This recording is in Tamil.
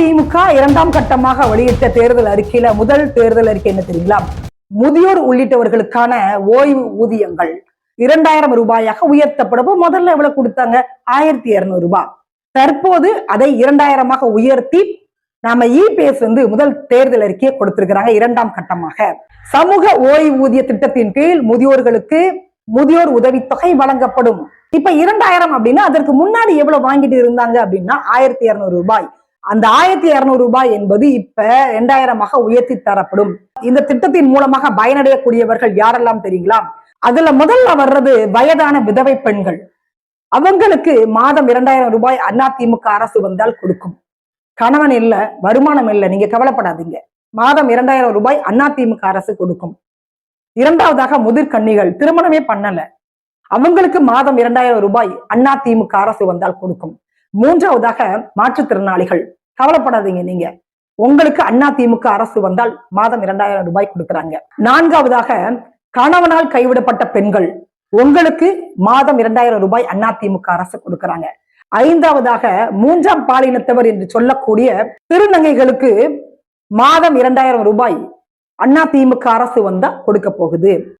அதிமுக இரண்டாம் கட்டமாக வெளியிட்ட தேர்தல் அறிக்கையில முதல் தேர்தல் அறிக்கை என்ன தெரியுங்களா? முதியோர் உள்ளிட்டவர்களுக்கான ஓய்வு ஊதியங்கள் 2000 ரூபாயாக உயர்த்தப்படும். முதல்ல எவ்வளவு கொடுத்தாங்க? 1200 ரூபாய். தற்போது அதை 2000 உயர்த்தி நாம இபிஎஸ் முதல் தேர்தல் அறிக்கையை கொடுத்திருக்கிறாங்க. இரண்டாம் கட்டமாக சமூக ஓய்வூதிய திட்டத்தின் கீழ் முதியோர்களுக்கு முதியோர் உதவித்தொகை வழங்கப்படும். இப்ப 2000 அப்படின்னா அதற்கு முன்னாடி எவ்வளவு வாங்கிட்டு இருந்தாங்க அப்படின்னா 1200 ரூபாய். அந்த 1200 ரூபாய் என்பது இப்ப 2000 உயர்த்தி தரப்படும். இந்த திட்டத்தின் மூலமாக பயனடையக்கூடியவர்கள் யாரெல்லாம் தெரியுங்களா? அதுல முதல்ல வர்றது வயதான விதவை பெண்கள். அவங்களுக்கு மாதம் 2000 ரூபாய் அதிமுக அரசு வந்தால் கொடுக்கும். கணவன் இல்ல, வருமானம் இல்ல, நீங்க கவலைப்படாதீங்க. மாதம் 2000 ரூபாய் அதிமுக அரசு கொடுக்கும். இரண்டாவதாக முதிர்கன்னிகள், திருமணமே பண்ணல, அவங்களுக்கு மாதம் 2000 ரூபாய் அதிமுக அரசு வந்தால் கொடுக்கும். மூன்றாவதாக மாற்றுத்திறனாளிகள், கவலைப்படாதீங்க, நீங்க உங்களுக்கு அதிமுக அரசு வந்தால் மாதம் 2000 ரூபாய் கொடுக்குறாங்க. நான்காவதாக கணவனால் கைவிடப்பட்ட பெண்கள், உங்களுக்கு மாதம் 2000 ரூபாய் அதிமுக அரசு கொடுக்கறாங்க. ஐந்தாவதாக மூன்றாம் பாலினத்தவர் என்று சொல்லக்கூடிய திருநங்கைகளுக்கு மாதம் 2000 ரூபாய் அதிமுக அரசு வந்தா கொடுக்க போகுது.